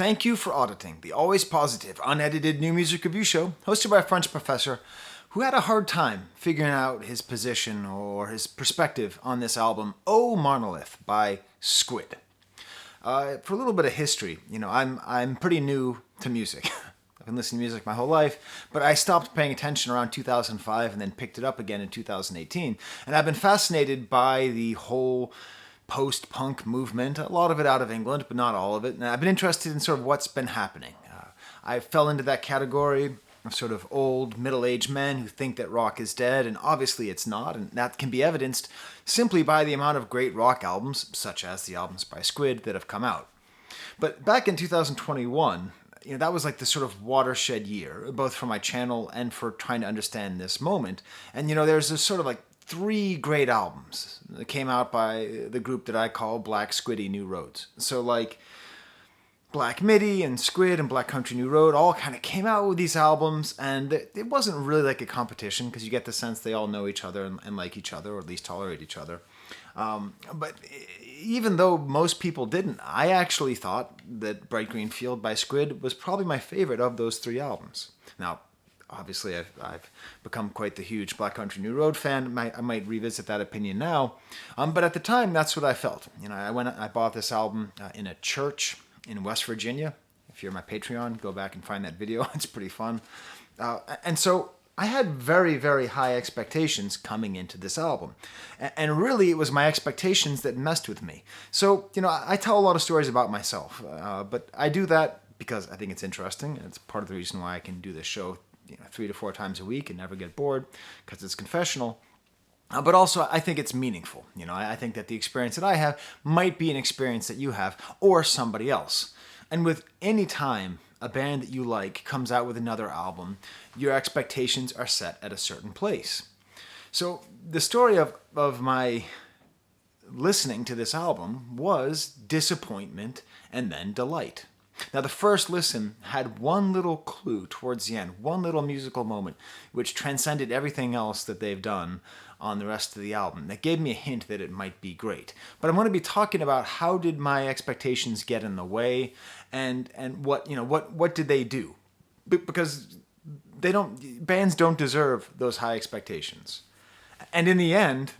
Thank you for auditing the always positive, unedited new music review show hosted by a French professor who had a hard time figuring out his position or his perspective on this album, Oh Monolith by Squid. For a little bit of history, I'm pretty new to music. I've been listening to music my whole life, but I stopped paying attention around 2005 and then picked it up again in 2018. And I've been fascinated by the whole post-punk movement, a lot of it out of England, but not all of it. And I've been interested in sort of what's been happening. I fell into that category of sort of old, middle-aged men who think that rock is dead, and obviously it's not, and that can be evidenced simply by the amount of great rock albums, such as the albums by Squid, that have come out. But back in 2021, that was like the sort of watershed year, both for my channel and for trying to understand this moment. And, there's this sort of like 3 great albums that came out by the group that I call Black Squiddy New Roads. So like Black Midi and Squid and Black Country New Road all kind of came out with these albums, and it wasn't really like a competition because you get the sense they all know each other and like each other, or at least tolerate each other. But even though most people didn't, I actually thought that Bright Green Field by Squid was probably my favorite of those 3 albums. Now, obviously, I've become quite the huge Black Country New Road fan. I might revisit that opinion now. But at the time, that's what I felt. I bought this album in a church in West Virginia. If you're my Patreon, go back and find that video. It's pretty fun. And so I had very, very high expectations coming into this album. And really, it was my expectations that messed with me. So, I tell a lot of stories about myself. But I do that because I think it's interesting. And it's part of the reason why I can do this show 3 to 4 times a week and never get bored, because it's confessional. But also, I think it's meaningful. I think that the experience that I have might be an experience that you have, or somebody else. And with any time a band that you like comes out with another album, your expectations are set at a certain place. So the story of my listening to this album was disappointment and then delight. Now, the first listen had one little clue towards the end, one little musical moment, which transcended everything else that they've done on the rest of the album. That gave me a hint that it might be great. But I'm going to be talking about how did my expectations get in the way, and what did they do? Because bands don't deserve those high expectations. And in the end,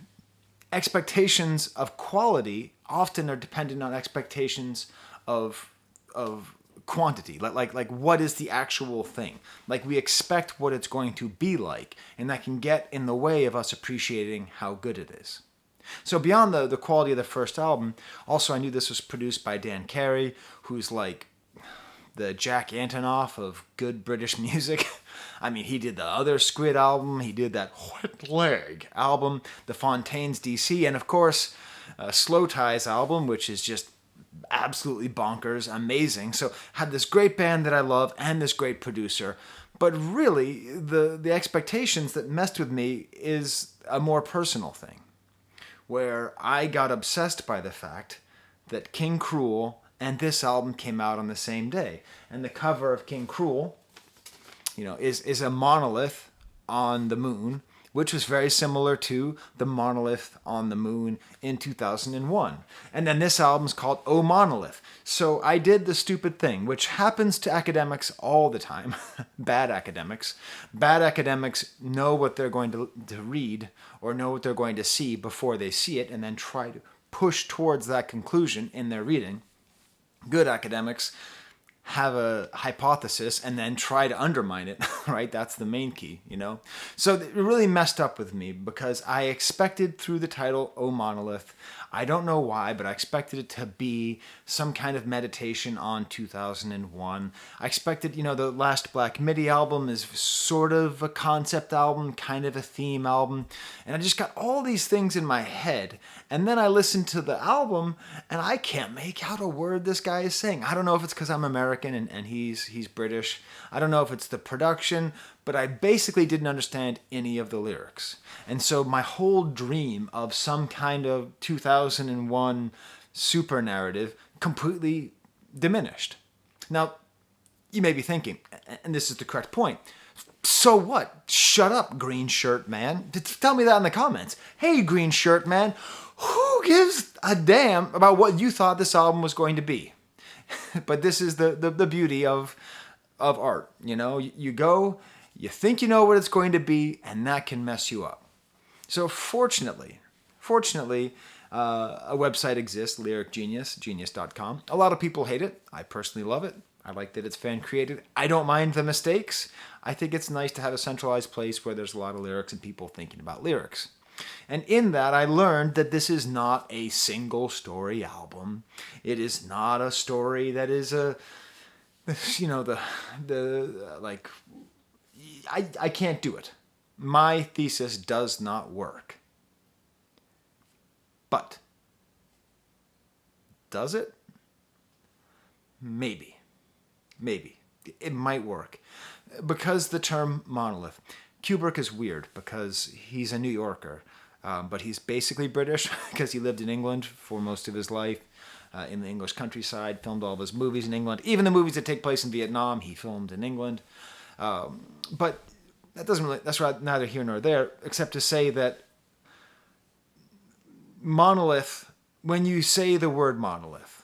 expectations of quality often are dependent on expectations of quantity, like what is the actual thing? Like, we expect what it's going to be like, and that can get in the way of us appreciating how good it is. So beyond the quality of the first album, also I knew this was produced by Dan Carey, who's like the Jack Antonoff of good British music. I mean, he did the other Squid album, he did that Wet Leg album, the Fontaines DC, and of course, Slow Ties album, which is just absolutely bonkers, amazing. So had this great band that I love and this great producer, but really the expectations that messed with me is a more personal thing, where I got obsessed by the fact that King Cruel and this album came out on the same day. And the cover of King Cruel, is a monolith on the moon, which was very similar to the monolith on the moon in 2001. And then this album's called Oh Monolith. So I did the stupid thing, which happens to academics all the time. Bad academics. Bad academics know what they're going to read or know what they're going to see before they see it, and then try to push towards that conclusion in their reading. Good academics have a hypothesis and then try to undermine it, right? That's the main key, So it really messed up with me because I expected through the title, Oh Monolith, I don't know why, but I expected it to be some kind of meditation on 2001. I expected, the last Black Midi album is sort of a concept album, kind of a theme album. And I just got all these things in my head. And then I listened to the album and I can't make out a word this guy is saying. I don't know if it's because I'm American and he's British. I don't know if it's the production, but I basically didn't understand any of the lyrics. And so my whole dream of some kind of 2001 super narrative completely diminished. Now, you may be thinking, and this is the correct point, so what? Shut up, green shirt man. Tell me that in the comments. Hey, green shirt man, who gives a damn about what you thought this album was going to be? but this is the beauty of art. You know, you go, you think you know what it's going to be, and that can mess you up. So fortunately, a website exists, Lyric Genius, genius.com. A lot of people hate it. I personally love it. I like that it's fan created. I don't mind the mistakes. I think it's nice to have a centralized place where there's a lot of lyrics and people thinking about lyrics. And in that, I learned that this is not a single story album. It is not a story that is I can't do it. My thesis does not work. But does it? Maybe. It might work. Because the term monolith. Kubrick is weird because he's a New Yorker, but he's basically British because he lived in England for most of his life, in the English countryside, filmed all of his movies in England. Even the movies that take place in Vietnam, he filmed in England. But that's neither here nor there, except to say that monolith, when you say the word monolith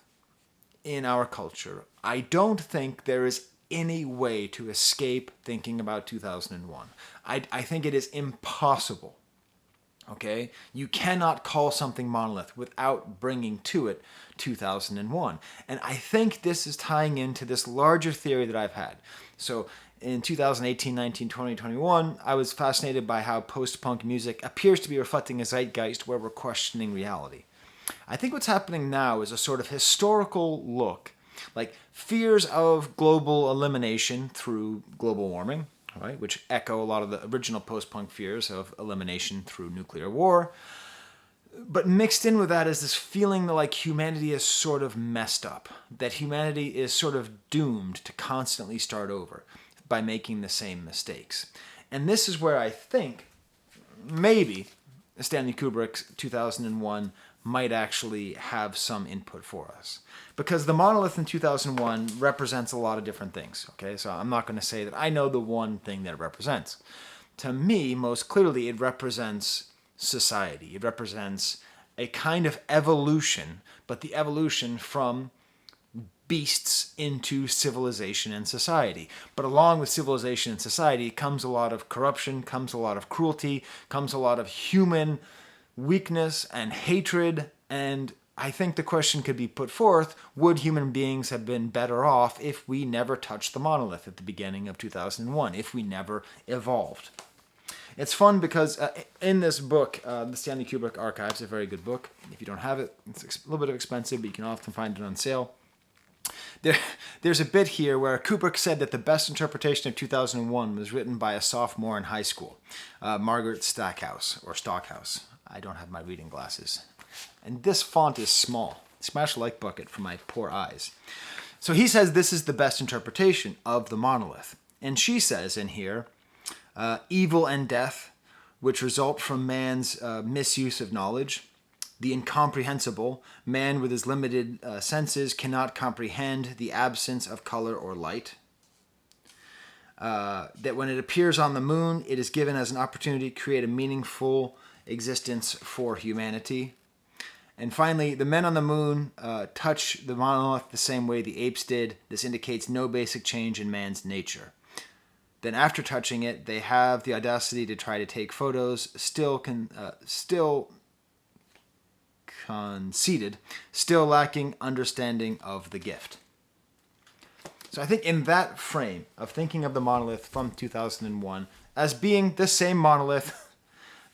in our culture, I don't think there is any way to escape thinking about 2001. I think it is impossible. Okay? You cannot call something monolith without bringing to it 2001. And I think this is tying into this larger theory that I've had. So in 2018, 19, 20, 21, I was fascinated by how post-punk music appears to be reflecting a zeitgeist where we're questioning reality. I think what's happening now is a sort of historical look, like fears of global elimination through global warming, right, which echo a lot of the original post-punk fears of elimination through nuclear war. But mixed in with that is this feeling that like humanity is sort of messed up, that humanity is sort of doomed to constantly start over by making the same mistakes. And this is where I think maybe Stanley Kubrick's 2001 might actually have some input for us. Because the monolith in 2001 represents a lot of different things, okay? So I'm not going to say that I know the one thing that it represents. To me, most clearly, it represents society. It represents a kind of evolution, but the evolution from beasts into civilization and society. But along with civilization and society comes a lot of corruption, comes a lot of cruelty, comes a lot of human weakness and hatred. And I think the question could be put forth, would human beings have been better off if we never touched the monolith at the beginning of 2001, if we never evolved? It's fun because in this book, the Stanley Kubrick Archives, a very good book. If you don't have it, it's a little bit expensive, but you can often find it on sale. There's a bit here where Kubrick said that the best interpretation of 2001 was written by a sophomore in high school, Margaret Stockhouse. I don't have my reading glasses. And this font is small. Smash like bucket for my poor eyes. So he says this is the best interpretation of the monolith. And she says in here, evil and death, which result from man's misuse of knowledge. The incomprehensible, man with his limited senses cannot comprehend the absence of color or light. That when it appears on the moon, it is given as an opportunity to create a meaningful existence for humanity. And finally, the men on the moon touch the monolith the same way the apes did. This indicates no basic change in man's nature. Then after touching it, they have the audacity to try to take photos, still conceited, still lacking understanding of the gift. So I think in that frame of thinking of the monolith from 2001 as being the same monolith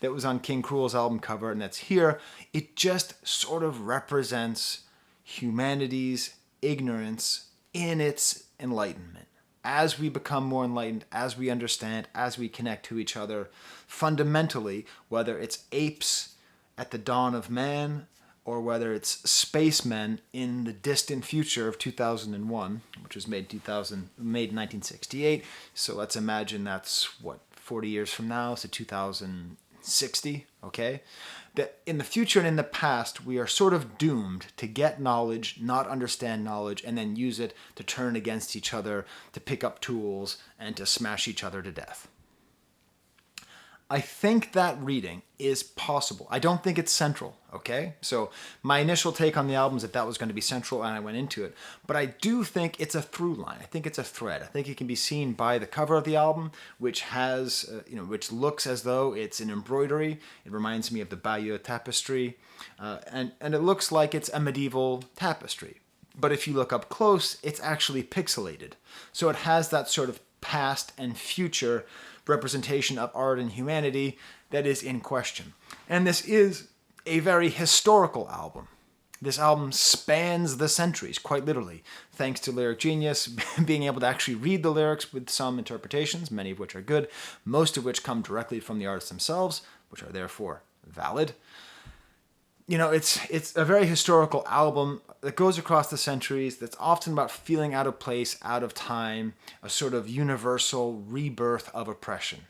that was on King Cruel's album cover and that's here, it just sort of represents humanity's ignorance in its enlightenment. As we become more enlightened, as we understand, as we connect to each other, fundamentally, whether it's apes at the dawn of man, or whether it's spacemen in the distant future of 2001, which was made in 1968. So let's imagine that's, 40 years from now, so 2060, okay? That in the future and in the past, we are sort of doomed to get knowledge, not understand knowledge, and then use it to turn against each other, to pick up tools, and to smash each other to death. I think that reading is possible. I don't think it's central, okay? So my initial take on the album is that was going to be central and I went into it. But I do think it's a through line. I think it's a thread. I think it can be seen by the cover of the album, which has, which looks as though it's an embroidery. It reminds me of the Bayeux tapestry. And it looks like it's a medieval tapestry. But if you look up close, it's actually pixelated. So it has that sort of past and future representation of art and humanity that is in question. And this is a very historical album. This album spans the centuries, quite literally, thanks to lyric genius, being able to actually read the lyrics with some interpretations, many of which are good, most of which come directly from the artists themselves, which are therefore valid. It's a very historical album that goes across the centuries, that's often about feeling out of place, out of time, a sort of universal rebirth of oppression.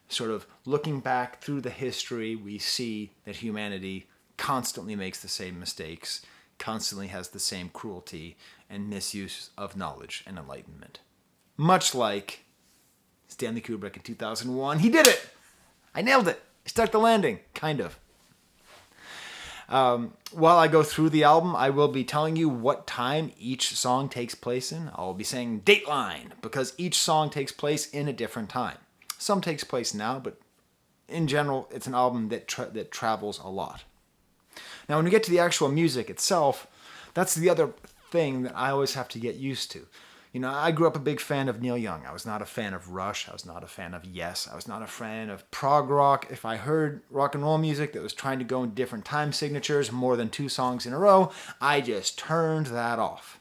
Sort of looking back through the history, we see that humanity constantly makes the same mistakes, constantly has the same cruelty and misuse of knowledge and enlightenment. Much like Stanley Kubrick in 2001. He did it! I nailed it! I stuck the landing, kind of. While I go through the album, I will be telling you what time each song takes place in. I'll be saying Dateline, because each song takes place in a different time. Some takes place now, but in general, it's an album that travels a lot. Now, when we get to the actual music itself, that's the other thing that I always have to get used to. I grew up a big fan of Neil Young. I was not a fan of Rush. I was not a fan of Yes. I was not a fan of prog rock. If I heard rock and roll music that was trying to go in different time signatures, more than 2 songs in a row, I just turned that off.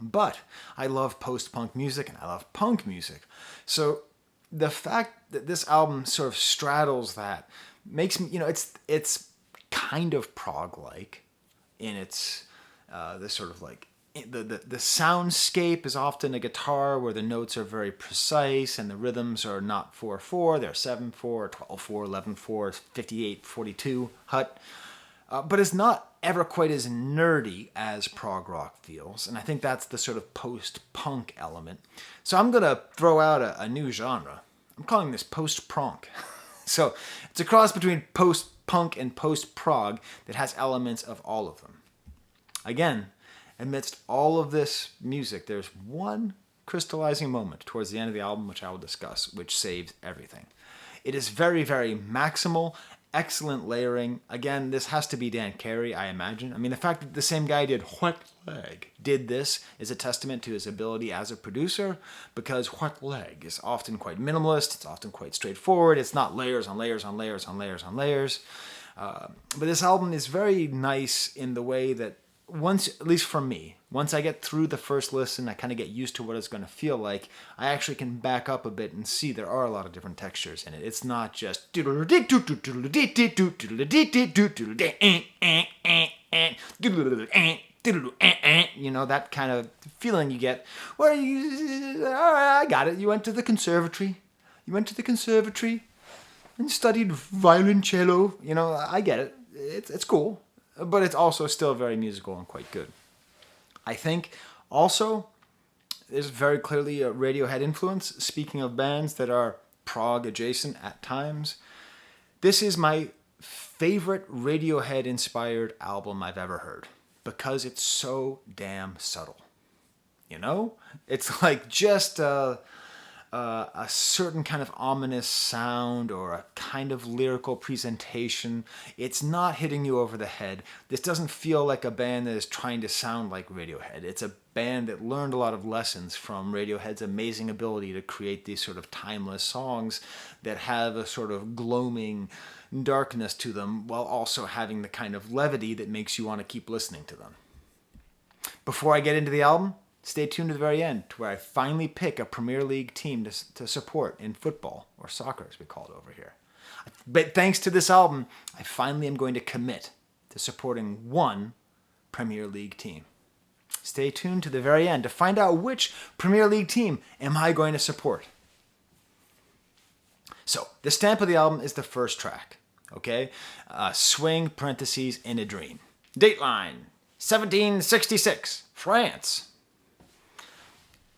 But I love post-punk music and I love punk music. So the fact that this album sort of straddles that makes me, it's kind of prog-like in its, this sort of like, the soundscape is often a guitar where the notes are very precise and the rhythms are not 4/4, they're 7/4, 12/4, 11/4, 58/42 hut. But it's not ever quite as nerdy as prog rock feels, and I think that's the sort of post-punk element. So I'm going to throw out a new genre. I'm calling this post-prog. So it's a cross between post-punk and post-prog that has elements of all of them. Again, amidst all of this music, there's one crystallizing moment towards the end of the album, which I will discuss, which saves everything. It is very, very maximal, excellent layering. Again, this has to be Dan Carey, I imagine. I mean, the fact that the same guy did this is a testament to his ability as a producer, because What Leg is often quite minimalist, it's often quite straightforward, it's not layers on layers on layers on layers on layers. But this album is very nice in the way that once, at least for me, once I get through the first listen, I kind of get used to what it's going to feel like. I actually can back up a bit and see there are a lot of different textures in it. It's not just that kind of feeling you get where all right, I got it. You went to the conservatory. And studied violoncello. I get it. It's cool. But it's also still very musical and quite good. I think also there's very clearly a Radiohead influence. Speaking of bands that are prog adjacent at times, this is my favorite Radiohead inspired album I've ever heard because it's so damn subtle. It's like just a certain kind of ominous sound or a kind of lyrical presentation. It's not hitting you over the head. This doesn't feel like a band that is trying to sound like Radiohead. It's a band that learned a lot of lessons from Radiohead's amazing ability to create these sort of timeless songs that have a sort of gloaming darkness to them while also having the kind of levity that makes you want to keep listening to them. Before I get into the album, stay tuned to the very end, to where I finally pick a Premier League team to support in football, or soccer as we call it over here. But thanks to this album, I finally am going to commit to supporting one Premier League team. Stay tuned to the very end to find out which Premier League team am I going to support. So, the stamp of the album is the first track, okay? Swing, parentheses, in a dream. Dateline, 1766, France.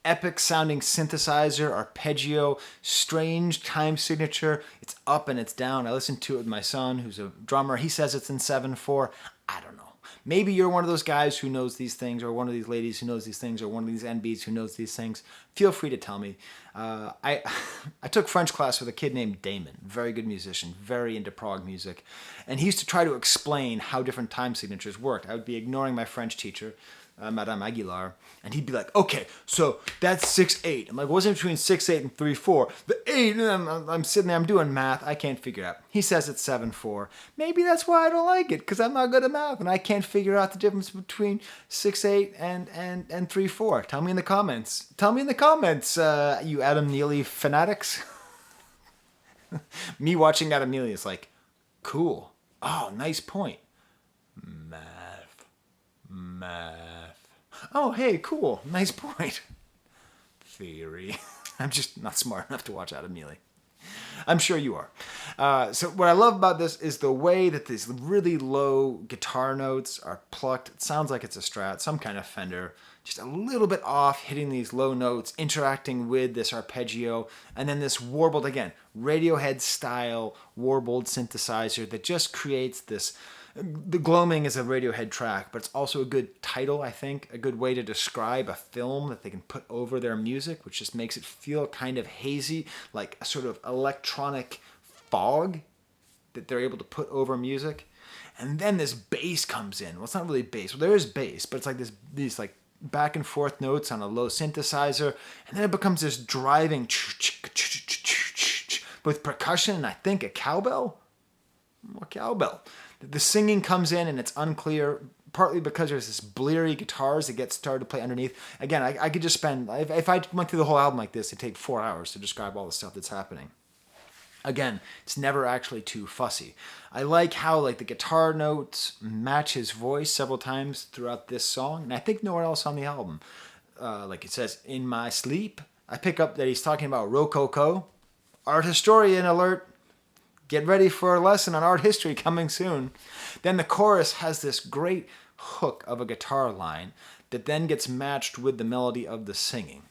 epic sounding synthesizer, arpeggio, strange time signature. It's up and it's down. I listened to it with my son, who's a drummer. He says it's in 7/4. I don't know. Maybe you're one of those guys who knows these things, or one of these ladies who knows these things, or one of these NBs who knows these things. Feel free to tell me. I took French class with a kid named Damon, very good musician, very into prog music. And he used to try to explain how different time signatures worked. I would be ignoring my French teacher, Madame Aguilar, and he'd be like, okay, so that's 6/8. I'm like, what's in between 6/8 and 3/4? The 8, and I'm sitting there, I'm doing math, I can't figure it out. He says it's 7/4. Maybe that's why I don't like it, because I'm not good at math, and I can't figure out the difference between 6/8 and 3/4. Tell me in the comments. Tell me in the comments, you Adam Neely fanatics. Me watching Adam Neely is like, cool. Oh, nice point. Math. Oh, hey, cool. Nice point. Theory. I'm just not smart enough to watch Adam Neely. I'm sure you are. So what I love about this is the way that these really low guitar notes are plucked. It sounds like it's a Strat, some kind of Fender, just a little bit off, hitting these low notes, interacting with this arpeggio, and then this warbled, again, Radiohead style warbled synthesizer that just creates this. The Gloaming is a Radiohead track, but it's also a good title, I think, a good way to describe a film that they can put over their music, which just makes it feel kind of hazy, like a sort of electronic fog that they're able to put over music. And then this bass comes in. Well, it's not really bass. Well, there is bass, but it's like these like back and forth notes on a low synthesizer, and then it becomes this driving with percussion and I think a cowbell. More cowbell. The singing comes in and it's unclear, partly because there's this bleary guitars that get started to play underneath. Again, I could just spend, if I went through the whole album like this, it'd take 4 hours to describe all the stuff that's happening. Again, it's never actually too fussy. I like how like the guitar notes match his voice several times throughout this song, and I think nowhere else on the album. Like it says, in my sleep, I pick up that he's talking about Rococo. Art historian alert. Get ready for a lesson on art history coming soon. Then the chorus has this great hook of a guitar line that then gets matched with the melody of the singing.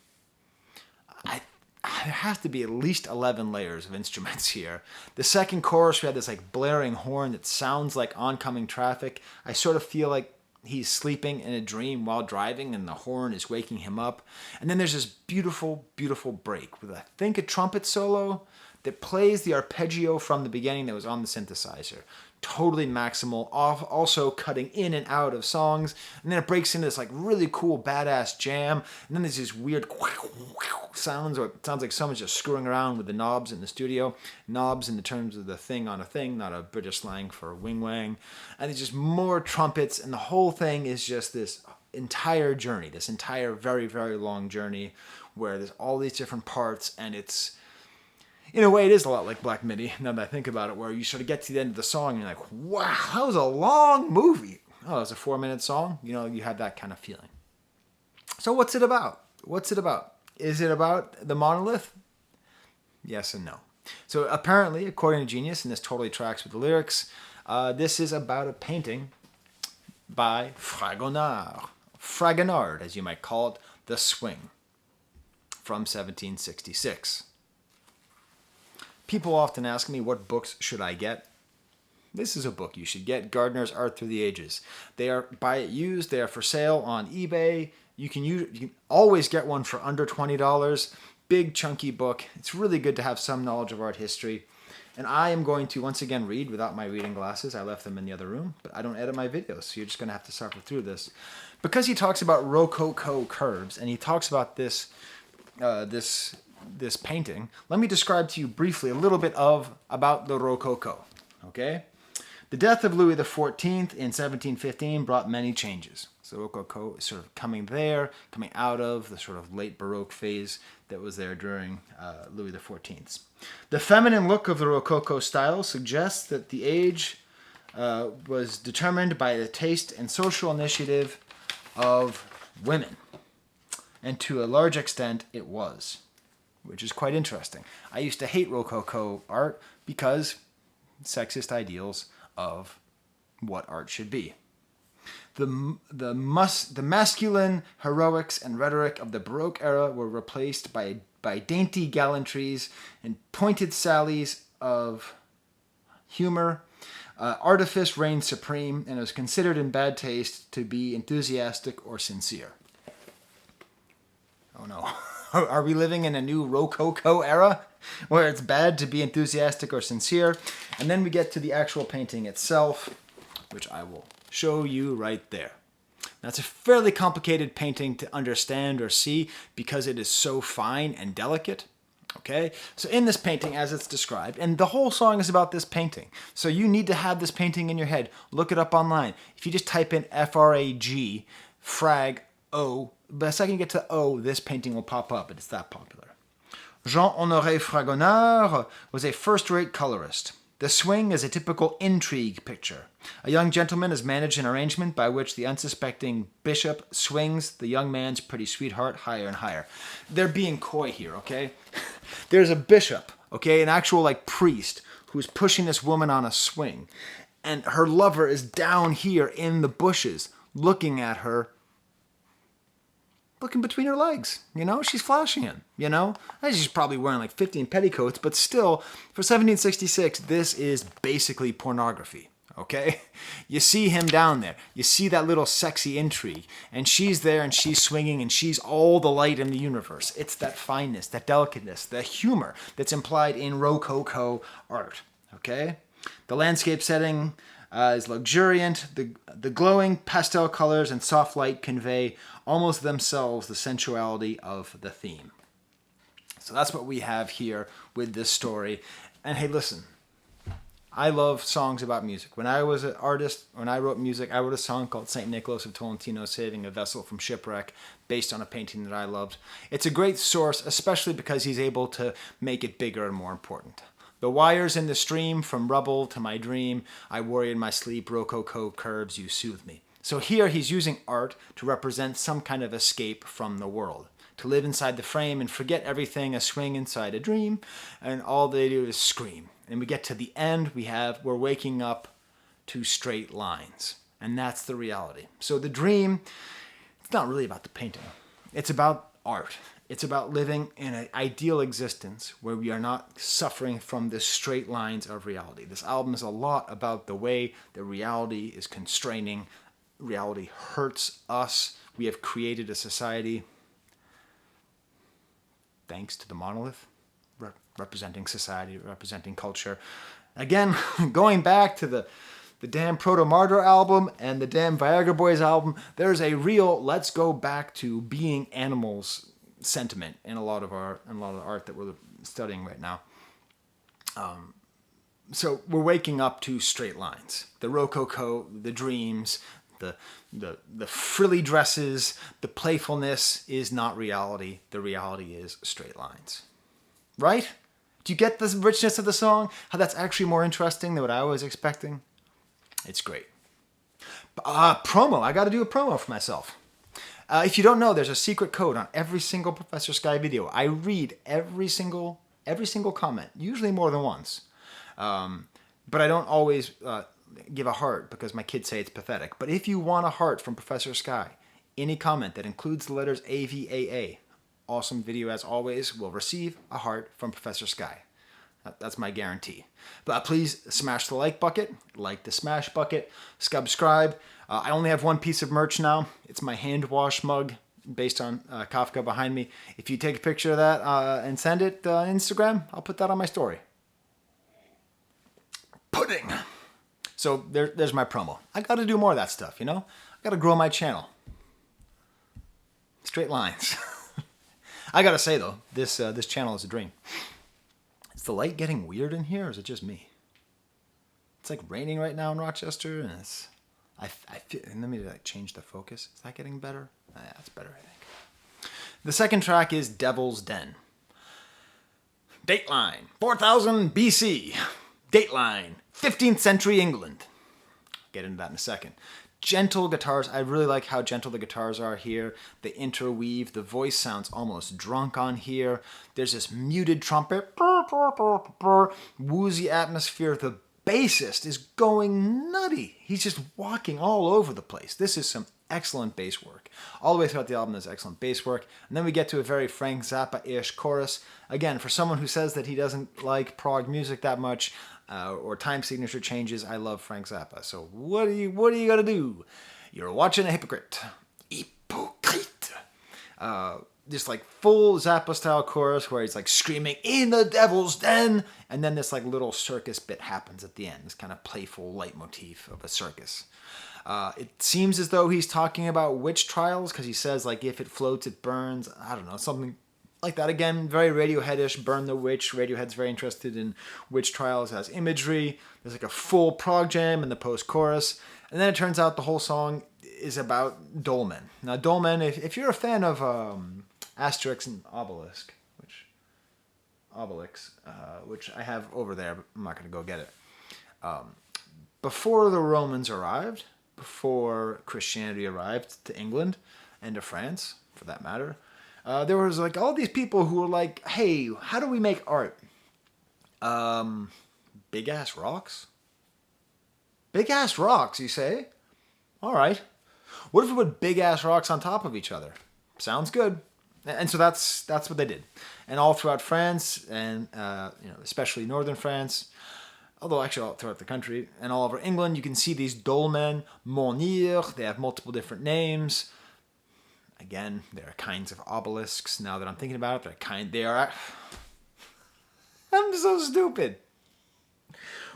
There has to be at least 11 layers of instruments here. The second chorus, we had this like blaring horn that sounds like oncoming traffic. I sort of feel like he's sleeping in a dream while driving and the horn is waking him up. And then there's this beautiful, beautiful break with, I think, a trumpet solo that plays the arpeggio from the beginning that was on the synthesizer. Totally maximal, also cutting in and out of songs. And then it breaks into this like really cool badass jam. And then there's these weird sounds, or it sounds like someone's just screwing around with the knobs in the studio. Knobs in the terms of the thing on a thing, not a British slang for wing wang. And there's just more trumpets, and the whole thing is just this entire journey, this entire very, very long journey where there's all these different parts, and it's, in a way, it is a lot like Black Midi, now that I think about it, where you sort of get to the end of the song and you're like, wow, that was a long movie. Oh, it was a 4-minute song? You know, you have that kind of feeling. So what's it about? What's it about? Is it about the Monolith? Yes and no. So apparently, according to Genius, and this totally tracks with the lyrics, this is about a painting by Fragonard, as you might call it, The Swing, from 1766. People often ask me, what books should I get? This is a book you should get, Gardner's Art Through the Ages. They are, buy it used, they are for sale on eBay. You can always get one for under $20. Big, chunky book. It's really good to have some knowledge of art history. And I am going to, once again, read without my reading glasses. I left them in the other room, but I don't edit my videos, so you're just going to have to suffer through this. Because he talks about Rococo curves, and he talks about this painting, let me describe to you briefly a little bit about the Rococo, okay? The death of Louis XIV in 1715 brought many changes. So Rococo is sort of coming out of the sort of late Baroque phase that was there during Louis XIV's. The feminine look of the Rococo style suggests that the age was determined by the taste and social initiative of women. And to a large extent, it was, which is quite interesting. I used to hate Rococo art because sexist ideals of what art should be. The masculine heroics and rhetoric of the Baroque era were replaced by dainty gallantries and pointed sallies of humor. Artifice reigned supreme, and it was considered in bad taste to be enthusiastic or sincere. Oh no. Are we living in a new Rococo era where it's bad to be enthusiastic or sincere? And then we get to the actual painting itself, which I will show you right there. That's a fairly complicated painting to understand or see because it is so fine and delicate. Okay, so in this painting, as it's described, and the whole song is about this painting. So you need to have this painting in your head. Look it up online. If you just type in F-R-A-G, frag, O, by the second you get to O, this painting will pop up. It's that popular. Jean-Honoré Fragonard was a first-rate colorist. The swing is a typical intrigue picture. A young gentleman has managed an arrangement by which the unsuspecting bishop swings the young man's pretty sweetheart higher and higher. They're being coy here, okay? There's a bishop, okay, an actual like priest who's pushing this woman on a swing. And her lover is down here in the bushes looking at her, looking between her legs, you know? She's flashing him, you know? She's probably wearing like 15 petticoats, but still, for 1766, this is basically pornography, okay? You see him down there. You see that little sexy intrigue, and she's there and she's swinging and she's all the light in the universe. It's that fineness, that delicateness, the humor that's implied in Rococo art, okay? The landscape setting is luxuriant. The glowing pastel colors and soft light convey almost themselves the sensuality of the theme. So that's what we have here with this story. And hey, listen, I love songs about music. When I was an artist, when I wrote music, I wrote a song called St. Nicholas of Tolentino Saving a Vessel from Shipwreck based on a painting that I loved. It's a great source, especially because he's able to make it bigger and more important. The wires in the stream, from rubble to my dream, I worry in my sleep, Rococo curves, you soothe me. So here he's using art to represent some kind of escape from the world. To live inside the frame and forget everything, a swing inside a dream, and all they do is scream. And we get to the end, we're waking up to straight lines. And that's the reality. So the dream, it's not really about the painting. It's about art. It's about living in an ideal existence where we are not suffering from the straight lines of reality. This album is a lot about the way that reality is constraining. Reality hurts us. We have created a society, thanks to the Monolith, representing society, representing culture. Again, going back to the damn Proto-Martyr album and the damn Viagra Boys album, there's a real let's go back to being animals sentiment in a lot of art that we're studying right now. So we're waking up to straight lines. The Rococo, the dreams, the frilly dresses, the playfulness is not reality. The reality is straight lines. Right? Do you get the richness of the song? How that's actually more interesting than what I was expecting? It's great. Promo. I got to do a promo for myself. If you don't know, there's a secret code on every single Professor Skye video. I read every single comment, usually more than once. But I don't always give a heart because my kids say it's pathetic. But if you want a heart from Professor Skye, any comment that includes the letters AVAA, awesome video as always, will receive a heart from Professor Skye. That's my guarantee. But please smash the like bucket, like the smash bucket, subscribe. I only have one piece of merch now. It's my hand wash mug based on Kafka behind me. If you take a picture of that and send it on Instagram, I'll put that on my story. Pudding. So there's my promo. I got to do more of that stuff, you know? I got to grow my channel. Straight lines. I got to say, though, this channel is a dream. Is the light getting weird in here, or is it just me? It's like raining right now in Rochester, and I feel, and let me change the focus. Is that getting better? Yeah, that's better, I think. The second track is Devil's Den. Dateline, 4000 BC. Dateline, 15th century England. I'll get into that in a second. Gentle guitars. I really like how gentle the guitars are here. They interweave. The voice sounds almost drunk on here. There's this muted trumpet. Woozy atmosphere. bassist is going nutty. He's just walking all over the place. This is some excellent bass work. All the way throughout the album, there's excellent bass work. And then we get to a very Frank Zappa-ish chorus. Again, for someone who says that he doesn't like prog music that much, or time signature changes, I love Frank Zappa. So what are you gonna do? You're watching a hypocrite. Hypocrite. Just like full Zappa style chorus where he's like screaming in the devil's den, and then this like little circus bit happens at the end, this kind of playful leitmotif of a circus. It seems as though he's talking about witch trials, because he says like if it floats it burns, I don't know, something like that. Again, very Radiohead-ish, Burn the Witch. Radiohead's very interested in witch trials as imagery. There's like a full prog jam in the post-chorus, and then it turns out the whole song is about dolmen. Now dolmen, if you're a fan of Asterix and Obelix, which I have over there, but I'm not going to go get it. Before the Romans arrived, before Christianity arrived to England and to France, for that matter, there was like all these people who were like, hey, how do we make art? Big ass rocks? Big ass rocks, you say? All right. What if we put big ass rocks on top of each other? Sounds good. And so that's what they did. And all throughout France, and especially northern France, although actually all throughout the country, and all over England, you can see these dolmen, menhirs. They have multiple different names. Again, there are kinds of obelisks. Now that I'm thinking about it, I'm so stupid.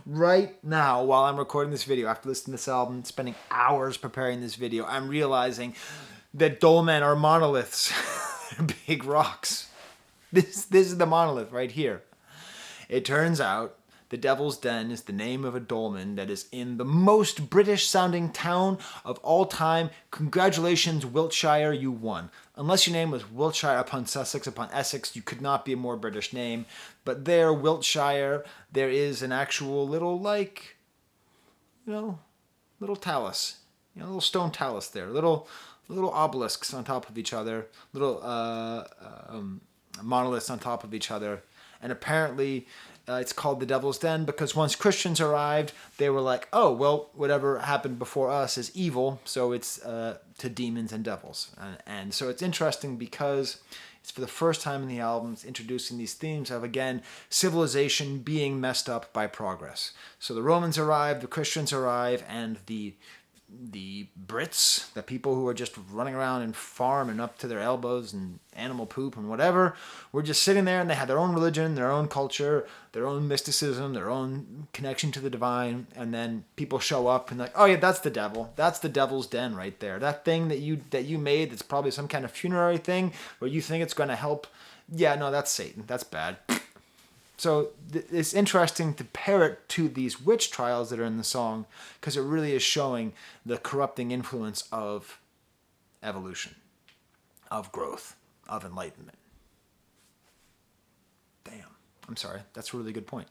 Right now, while I'm recording this video, after listening to this album, spending hours preparing this video, I'm realizing that dolmen are monoliths. Big rocks. This is the monolith right here. It turns out the Devil's Den is the name of a dolmen that is in the most British sounding town of all time. Congratulations, Wiltshire, you won. Unless your name was Wiltshire upon Sussex upon Essex, you could not be a more British name. But there, Wiltshire, there is an actual little little talus, little stone talus there, little obelisks on top of each other, little monoliths on top of each other. And apparently it's called the Devil's Den because once Christians arrived, they were like, oh, well, whatever happened before us is evil, so it's to demons and devils. And so it's interesting because it's for the first time in the album, it's introducing these themes of, again, civilization being messed up by progress. So the Romans arrive, the Christians arrive, and the Brits, the people who are just running around and farm and up to their elbows and animal poop and whatever, were just sitting there, and they had their own religion, their own culture, their own mysticism, their own connection to the divine. And then people show up and like, oh yeah, that's the devil. That's the Devil's Den right there. That thing that you made that's probably some kind of funerary thing where you think it's going to help. Yeah, no, that's Satan. That's bad. So it's interesting to pair it to these witch trials that are in the song because it really is showing the corrupting influence of evolution, of growth, of enlightenment. Damn. I'm sorry. That's a really good point.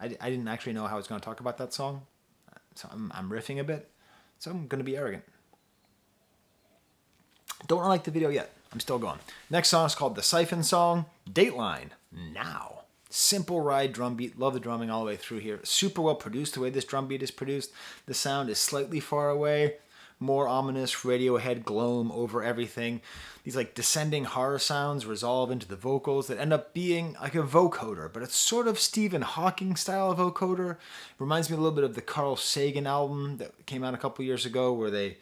I didn't actually know how I was going to talk about that song. So I'm riffing a bit. So I'm going to be arrogant. Don't like the video yet. I'm still going. Next song is called the Siphon song, Dateline. Now. Simple ride drum beat. Love the drumming all the way through here. Super well produced the way this drum beat is produced. The sound is slightly far away. More ominous Radiohead gloam over everything. These like descending horror sounds resolve into the vocals that end up being like a vocoder, but it's sort of Stephen Hawking style vocoder. Reminds me a little bit of the Carl Sagan album that came out a couple years ago where they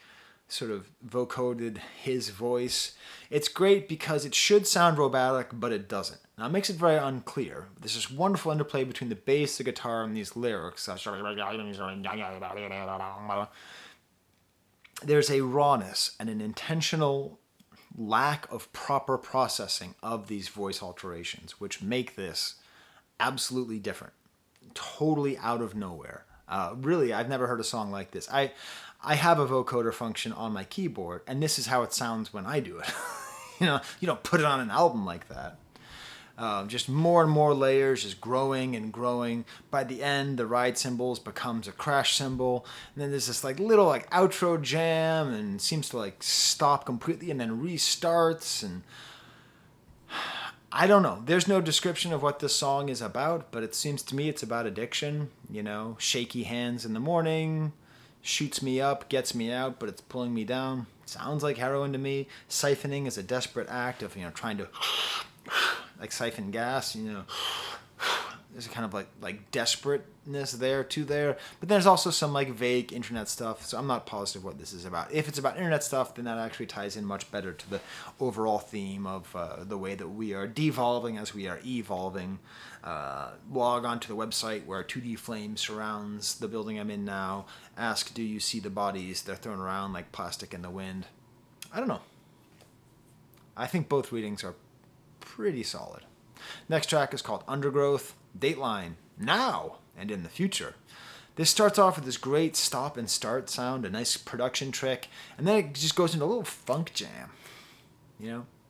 sort of vocoded his voice. It's great because it should sound robotic, but it doesn't. Now it makes it very unclear. There's this wonderful interplay between the bass, the guitar, and these lyrics. There's a rawness and an intentional lack of proper processing of these voice alterations, which make this absolutely different. Totally out of nowhere. Really, I've never heard a song like this. I have a vocoder function on my keyboard, and this is how it sounds when I do it. You don't put it on an album like that. Just more and more layers, just growing and growing. By the end, the ride cymbals becomes a crash cymbal. And then there's this like little like outro jam, and seems to like stop completely and then restarts. And I don't know. There's no description of what this song is about, but it seems to me it's about addiction. You know, shaky hands in the morning, shoots me up, gets me out, but it's pulling me down. Sounds like heroin to me. Siphoning is a desperate act of, trying to like siphon gas, There's a kind of like desperateness there. But there's also some like vague internet stuff, so I'm not positive what this is about. If it's about internet stuff, then that actually ties in much better to the overall theme of the way that we are devolving as we are evolving. Log on to the website where 2D flame surrounds the building I'm in now. Ask, do you see the bodies? They're thrown around like plastic in the wind. I don't know. I think both readings are pretty solid. Next track is called Undergrowth. Dateline, now and in the future. This starts off with this great stop and start sound, a nice production trick, and then it just goes into a little funk jam.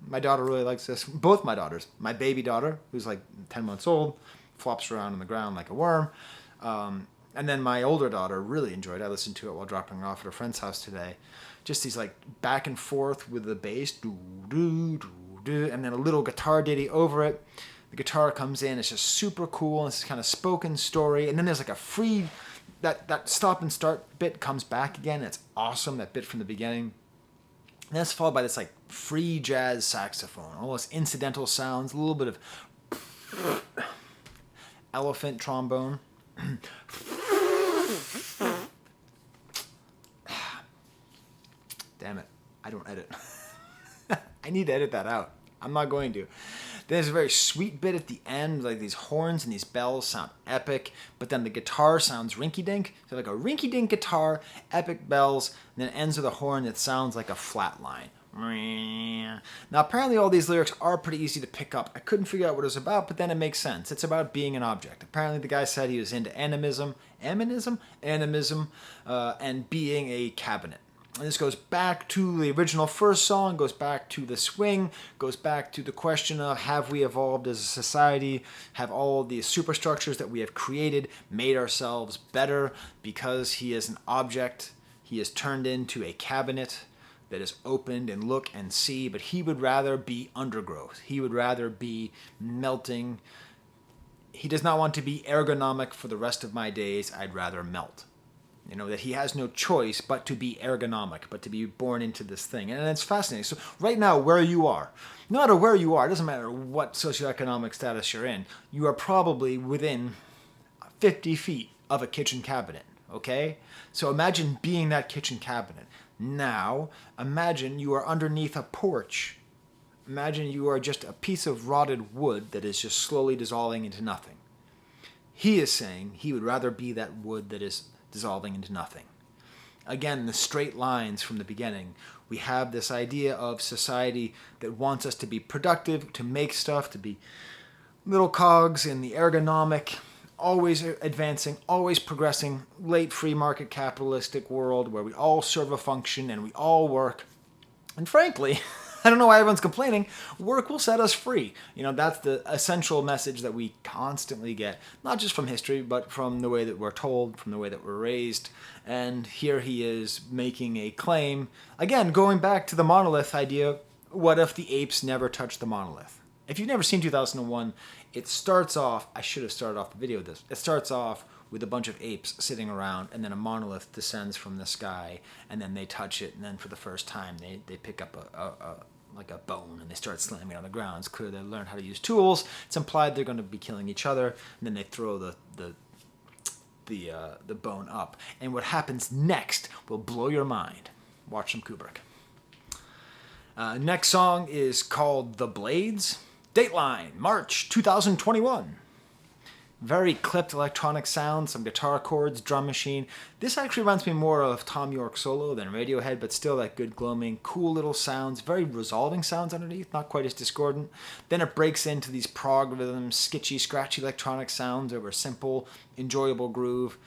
My daughter really likes this. Both my daughters. My baby daughter, who's like 10 months old, flops around on the ground like a worm. And then my older daughter really enjoyed it. I listened to it while dropping her off at a friend's house today. Just these like back and forth with the bass, and then a little guitar ditty over it. The guitar comes in, it's just super cool, and it's kind of spoken story, and then there's like a free, that stop and start bit comes back again, it's awesome, that bit from the beginning. And that's followed by this like free jazz saxophone, all those incidental sounds, a little bit of elephant trombone. Damn it, I don't edit. I need to edit that out. I'm not going to. There's a very sweet bit at the end, like these horns and these bells sound epic, but then the guitar sounds rinky-dink. So like a rinky-dink guitar, epic bells, and then it ends with a horn that sounds like a flat line. Now apparently all these lyrics are pretty easy to pick up. I couldn't figure out what it was about, but then it makes sense. It's about being an object. Apparently the guy said he was into animism, and being a cabinet. And this goes back to the original first song, goes back to the swing, goes back to the question of have we evolved as a society, have all these superstructures that we have created made ourselves better because he is an object, he is turned into a cabinet that is opened and look and see, but he would rather be undergrowth. He would rather be melting. He does not want to be ergonomic for the rest of my days. I'd rather melt. That he has no choice but to be ergonomic, but to be born into this thing. And it's fascinating. So right now, where you are, no matter where you are, it doesn't matter what socioeconomic status you're in, you are probably within 50 feet of a kitchen cabinet, okay? So imagine being that kitchen cabinet. Now, imagine you are underneath a porch. Imagine you are just a piece of rotted wood that is just slowly dissolving into nothing. He is saying he would rather be that wood that is dissolving into nothing. Again, the straight lines from the beginning. We have this idea of society that wants us to be productive, to make stuff, to be little cogs in the ergonomic, always advancing, always progressing, late free market capitalistic world where we all serve a function and we all work. And frankly, I don't know why everyone's complaining. Work will set us free. That's the essential message that we constantly get, not just from history, but from the way that we're told, from the way that we're raised. And here he is making a claim. Again, going back to the monolith idea, what if the apes never touched the monolith? If you've never seen 2001, it starts off, I should have started off the video with this, it starts off with a bunch of apes sitting around, and then a monolith descends from the sky, and then they touch it, and then for the first time they pick up like a bone, and they start slamming it on the ground. It's clear they learned how to use tools. It's implied they're going to be killing each other, and then they throw the bone up. And what happens next will blow your mind. Watch some Kubrick. Next song is called The Blades. Dateline, March 2021. Very clipped electronic sound, some guitar chords, drum machine. This actually reminds me more of Tom York solo than Radiohead, but still that good gloaming, cool little sounds, very resolving sounds underneath, not quite as discordant. Then it breaks into these prog rhythms, sketchy, scratchy electronic sounds over a simple, enjoyable groove.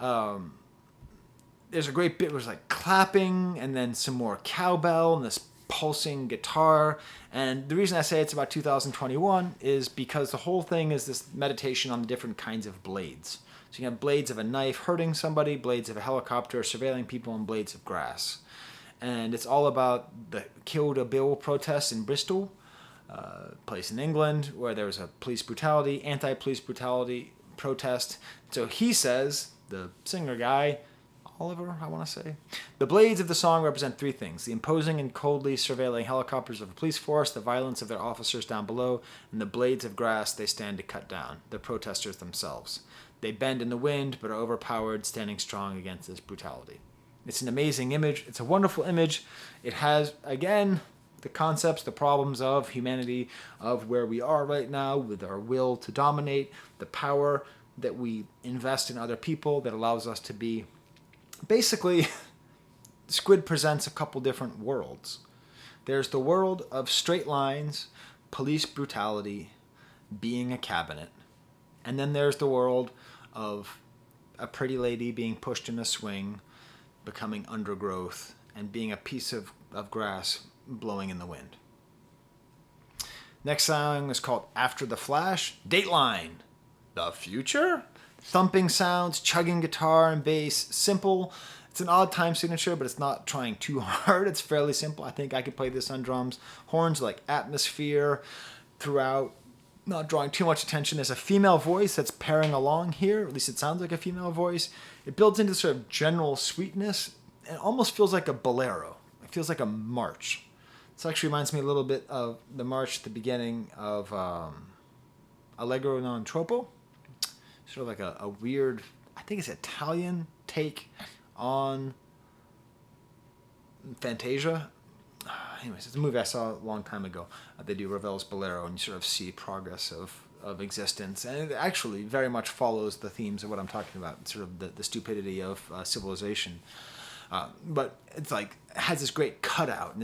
There's a great bit where it's like clapping, and then some more cowbell, and this pulsing guitar. And the reason I say it's about 2021 is because the whole thing is this meditation on the different kinds of blades. So you have blades of a knife hurting somebody, blades of a helicopter surveilling people, and blades of grass. And it's all about the Kill the Bill protests in Bristol. place in England where there was a police brutality, anti-police brutality protest. So he says, the singer guy, Oliver, I want to say, the blades of the song represent three things: the imposing and coldly surveilling helicopters of a police force, the violence of their officers down below, and the blades of grass they stand to cut down, the protesters themselves. They bend in the wind, but are overpowered, standing strong against this brutality. It's an amazing image. It's a wonderful image. It has, again, the concepts, the problems of humanity, of where we are right now with our will to dominate, the power that we invest in other people that allows us to be. Basically, Squid presents a couple different worlds. There's the world of straight lines, police brutality, being a cabinet. And then there's the world of a pretty lady being pushed in a swing, becoming undergrowth, and being a piece of grass blowing in the wind. Next song is called After the Flash. Dateline. The future? Thumping sounds, chugging guitar and bass. Simple. It's an odd time signature, but it's not trying too hard. It's fairly simple. I think I could play this on drums. Horns like atmosphere throughout, not drawing too much attention. There's a female voice that's pairing along here. At least it sounds like a female voice. It builds into sort of general sweetness. It almost feels like a bolero. It feels like a march. This actually reminds me a little bit of the march at the beginning of Allegro non troppo. Sort of like a weird, I think it's Italian take on Fantasia. Anyways, it's a movie I saw a long time ago. They do Ravel's Bolero, and you sort of see progress of existence. And it actually very much follows the themes of what I'm talking about, sort of the stupidity of civilization. But it's like, it has this great cutout, and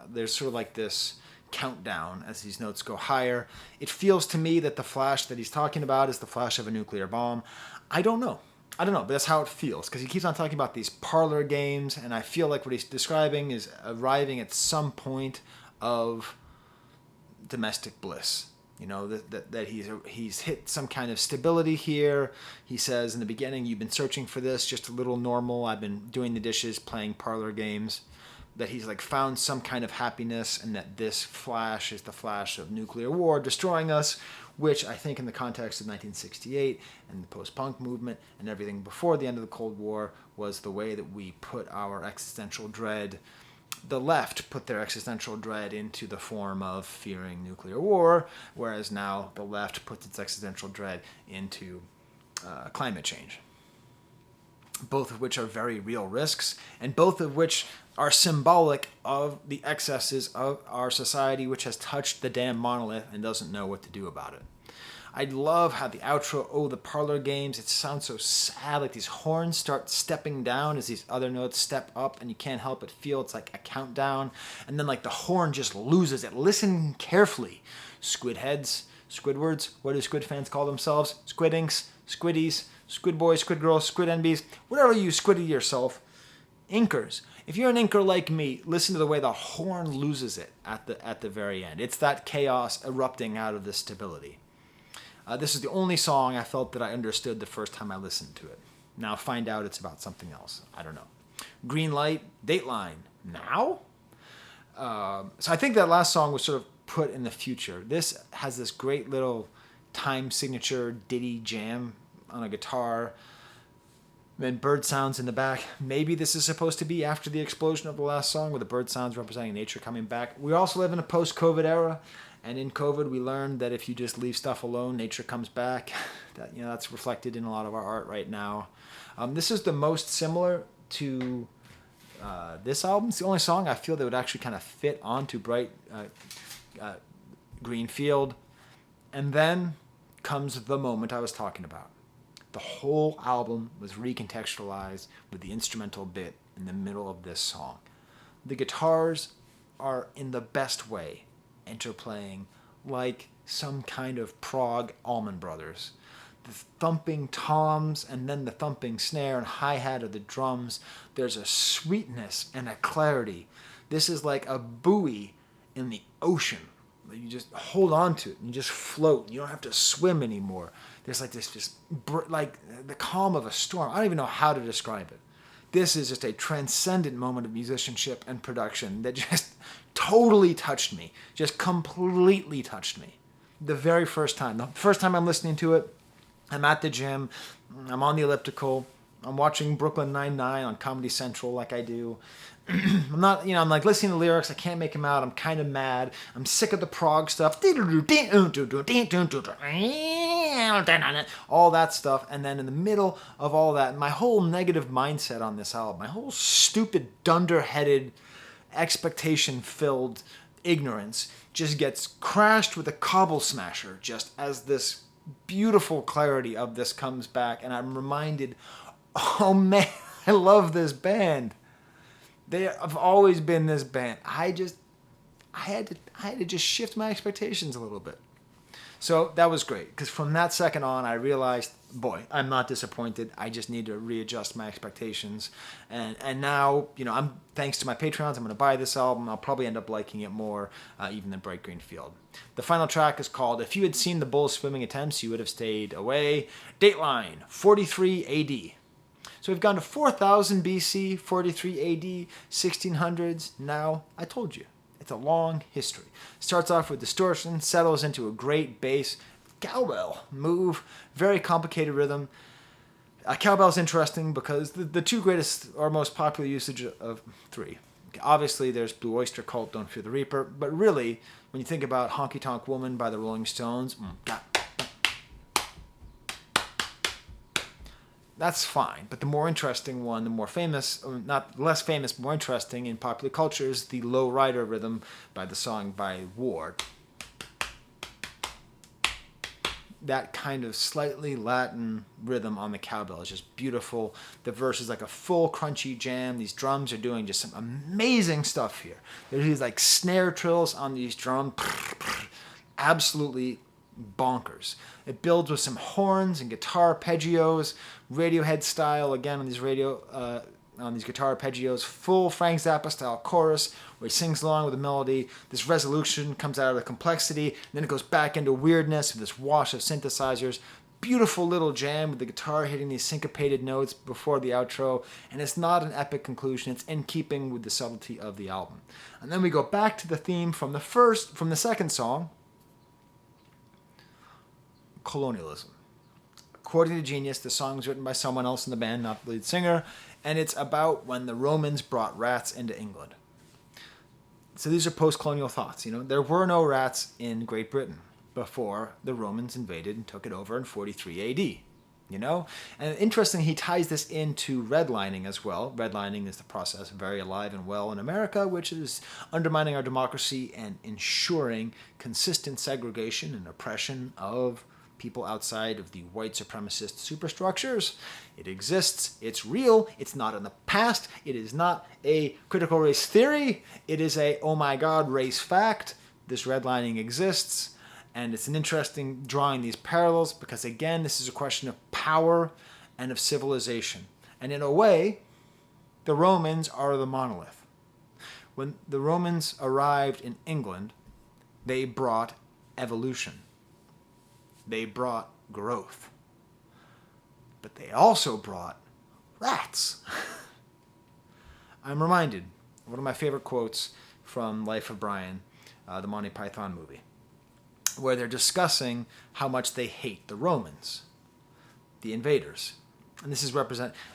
there's sort of like this countdown as these notes go higher. It feels to me that the flash that he's talking about is the flash of a nuclear bomb. I don't know, but that's how it feels, because he keeps on talking about these parlor games, and I feel like what he's describing is arriving at some point of domestic bliss. You know, that he's hit some kind of stability here. He says in the beginning, you've been searching for this, just a little normal. I've been doing the dishes, playing parlor games. That he's like found some kind of happiness, and that this flash is the flash of nuclear war destroying us, which I think in the context of 1968 and the post-punk movement and everything before the end of the Cold War was the way that we put our existential dread. The left put their existential dread into the form of fearing nuclear war, whereas now the left puts its existential dread into climate change. Both of which are very real risks, and both of which are symbolic of the excesses of our society, which has touched the damn monolith and doesn't know what to do about it. I love how the outro, the parlor games, it sounds so sad, like these horns start stepping down as these other notes step up, and you can't help but feel it's like a countdown, and then like the horn just loses it. Listen carefully. Squid heads, Squidwards, what do Squid fans call themselves? Squidinks, Squiddies, Squid boys, Squid girls, Squid NBs, whatever you squiddy yourself. Inkers. If you're an inker like me, listen to the way the horn loses it at the very end. It's that chaos erupting out of this stability. This is the only song I felt that I understood the first time I listened to it. Now find out it's about something else. I don't know. Green light, Dateline. Now? So I think that last song was sort of put in the future. This has this great little time signature ditty jam on a guitar, then bird sounds in the back. Maybe this is supposed to be after the explosion of the last song, with the bird sounds representing nature coming back. We also live in a post-COVID era, and in COVID we learned that if you just leave stuff alone, nature comes back. That's reflected in a lot of our art right now. This is the most similar to this album. It's the only song I feel that would actually kind of fit onto Bright Green Field. And then comes the moment I was talking about. The whole album was recontextualized with the instrumental bit in the middle of this song. The guitars are in the best way interplaying like some kind of prog Allman Brothers. The thumping toms and then the thumping snare and hi-hat of the drums. There's a sweetness and a clarity. This is like a buoy in the ocean. You just hold on to it and you just float. You don't have to swim anymore. There's like this just like the calm of a storm. I don't even know how to describe it. this is just a transcendent moment of musicianship and production that just totally touched me, just completely touched me. The very first time I'm listening to it, I'm at the gym, I'm on the elliptical, I'm watching Brooklyn Nine-Nine on Comedy Central like I do. I'm not, I'm like listening to the lyrics, I can't make them out, I'm kind of mad, I'm sick of the prog stuff, all that stuff, and then in the middle of all that, my whole negative mindset on this album, my whole stupid, dunderheaded, expectation-filled ignorance just gets crashed with a cobble smasher just as this beautiful clarity of this comes back, and I'm reminded, oh man, I love this band. They have always been this band. I had to just shift my expectations a little bit. So that was great, because from that second on, I realized, boy, I'm not disappointed. I just need to readjust my expectations. And now, I'm thanks to my Patreons, I'm going to buy this album. I'll probably end up liking it more, even than Bright Green Field. The final track is called If You Had Seen the Bull's Swimming Attempts, You Would Have Stayed Away. Dateline, 43 AD. So we've gone to 4000 BC, 43 AD, 1600s. Now, I told you, it's a long history. Starts off with distortion, settles into a great bass, cowbell move, very complicated rhythm. Cowbell's interesting because the two greatest or most popular usage of three. Okay, obviously, there's Blue Oyster Cult, Don't Fear the Reaper, but really, when you think about Honky Tonk Woman by the Rolling Stones, that's fine. But the more interesting one, the more famous, or not less famous, more interesting in popular culture is the Low Rider rhythm by the song by War. That kind of slightly Latin rhythm on the cowbell is just beautiful. The verse is like a full crunchy jam. These drums are doing just some amazing stuff here. There's these like snare trills on these drums. Absolutely bonkers. It builds with some horns and guitar arpeggios, Radiohead style again on these guitar arpeggios, full Frank Zappa style chorus where he sings along with the melody. This resolution comes out of the complexity, and then it goes back into weirdness with this wash of synthesizers. Beautiful little jam with the guitar hitting these syncopated notes before the outro, and it's not an epic conclusion. It's in keeping with the subtlety of the album. And then we go back to the theme from the second song, colonialism. According to Genius, the song was written by someone else in the band, not the lead singer, and it's about when the Romans brought rats into England. So these are post-colonial thoughts. There were no rats in Great Britain before the Romans invaded and took it over in 43 AD. And interesting, he ties this into redlining as well. Redlining is the process very alive and well in America, which is undermining our democracy and ensuring consistent segregation and oppression of people outside of the white supremacist superstructures. It exists. It's real. It's not in the past. It is not a critical race theory. It is a, oh my God, race fact. This redlining exists. And it's an interesting drawing these parallels because, again, this is a question of power and of civilization. And in a way, the Romans are the monolith. When the Romans arrived in England, they brought evolution. They brought growth. But they also brought rats. I'm reminded of one of my favorite quotes from Life of Brian, the Monty Python movie, where they're discussing how much they hate the Romans, the invaders. And this is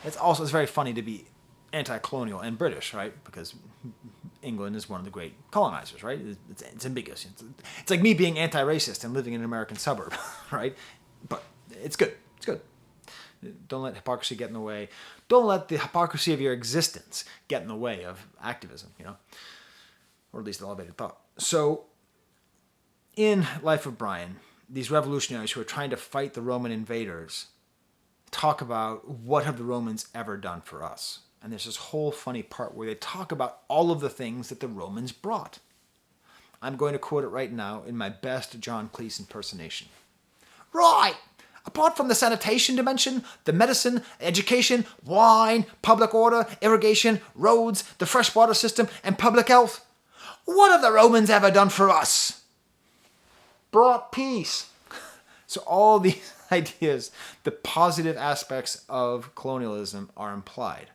it's very funny to be anti-colonial and British, right? Because England is one of the great colonizers, right? It's ambiguous. It's like me being anti-racist and living in an American suburb, right? But it's good. It's good. Don't let hypocrisy get in the way. Don't let the hypocrisy of your existence get in the way of activism, or at least elevated thought. So in Life of Brian, these revolutionaries who are trying to fight the Roman invaders talk about what have the Romans ever done for us. And there's this whole funny part where they talk about all of the things that the Romans brought. I'm going to quote it right now in my best John Cleese impersonation. Right! Apart from the sanitation dimension, the medicine, education, wine, public order, irrigation, roads, the freshwater system, and public health, what have the Romans ever done for us? Brought peace. So all these ideas, the positive aspects of colonialism are implied.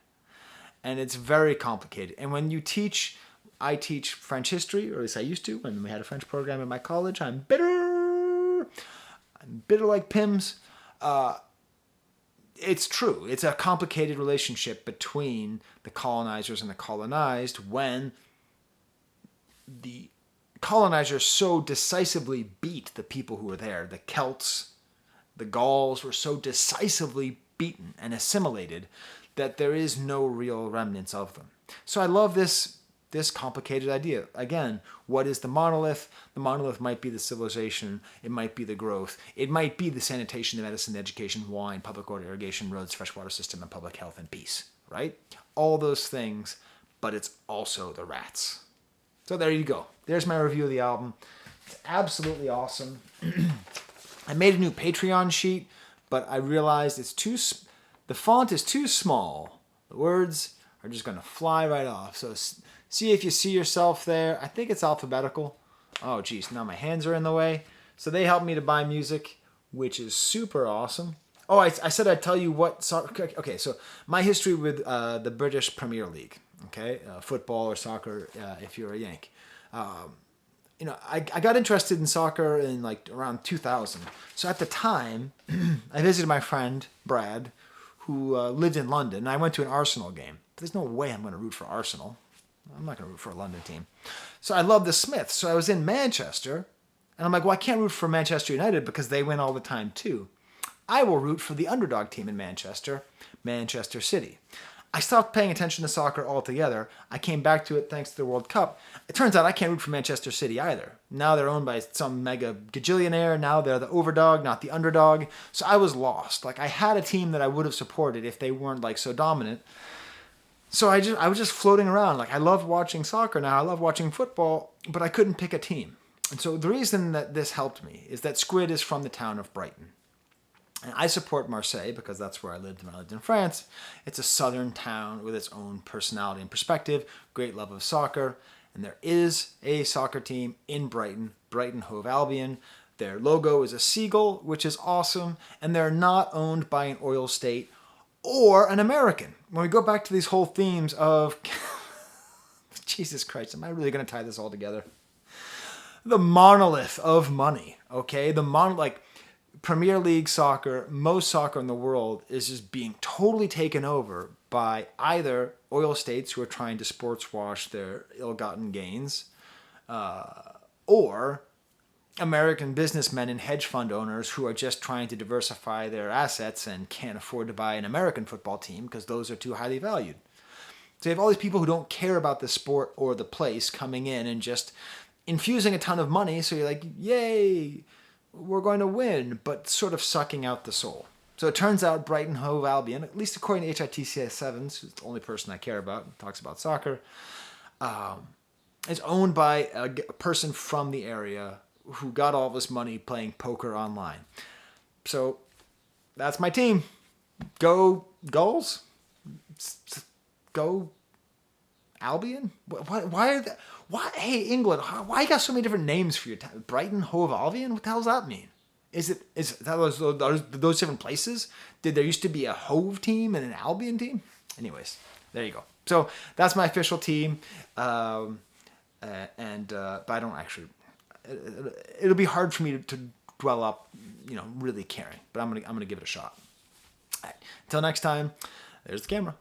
and it's very complicated. And when you teach, I teach French history, or at least I used to when we had a French program in my college. I'm bitter like Pims. It's true. It's a complicated relationship between the colonizers and the colonized when the colonizers so decisively beat the people who were there. The Celts, the Gauls were so decisively beaten and assimilated that there is no real remnants of them. So I love this complicated idea. Again, what is the monolith? The monolith might be the civilization. It might be the growth. It might be the sanitation, the medicine, the education, wine, public order, irrigation, roads, freshwater system, and public health and peace, right? All those things, but it's also the rats. So there you go. There's my review of the album. It's absolutely awesome. I made a new Patreon sheet, but I realized the font is too small. The words are just going to fly right off. So see if you see yourself there. I think it's alphabetical. Oh, geez. Now my hands are in the way. So they helped me to buy music, which is super awesome. Oh, I said I'd tell you what... Okay, so my history with the British Premier League. Okay, football or soccer if you're a Yank. I got interested in soccer in like around 2000. So at the time, I visited my friend, Brad, who lived in London. And I went to an Arsenal game. There's no way I'm going to root for Arsenal. I'm not going to root for a London team. So I love the Smiths. So I was in Manchester. And I'm like, well, I can't root for Manchester United because they win all the time too. I will root for the underdog team in Manchester, Manchester City. I stopped paying attention to soccer altogether. I came back to it thanks to the World Cup. It turns out I can't root for Manchester City either. Now they're owned by some mega gajillionaire. Now they're the overdog, not the underdog. So I was lost. Like, I had a team that I would have supported if they weren't like so dominant. So I was just floating around. Like, I love watching soccer now. I love watching football, but I couldn't pick a team. And so the reason that this helped me is that Squid is from the town of Brighton. And I support Marseille because that's where I lived when I lived in France. It's a southern town with its own personality and perspective, great love of soccer. And there is a soccer team in Brighton, Brighton Hove Albion. Their logo is a seagull, which is awesome. And they're not owned by an oil state or an American. When we go back to these whole themes of... Jesus Christ, am I really going to tie this all together? The monolith of money, okay? Premier League soccer, most soccer in the world is just being totally taken over by either oil states who are trying to sports wash their ill-gotten gains, or American businessmen and hedge fund owners who are just trying to diversify their assets and can't afford to buy an American football team because those are too highly valued. So you have all these people who don't care about the sport or the place coming in and just infusing a ton of money, so you're like, yay, we're going to win, but sort of sucking out the soul. So it turns out Brighton Hove Albion, at least according to HITCS7, who's the only person I care about, talks about soccer, is owned by a person from the area who got all this money playing poker online. So that's my team. Go Gulls? Go Albion? Why are that? Why? Hey, England, why you got so many different names for your town? Brighton, Hove, Albion? What the hell does that mean? Is that those different places? Did there used to be a Hove team and an Albion team? Anyways, there you go. So that's my official team. But I don't actually... It'll be hard for me to dwell up, really caring. But I'm gonna give it a shot. All right. Until next time, there's the camera.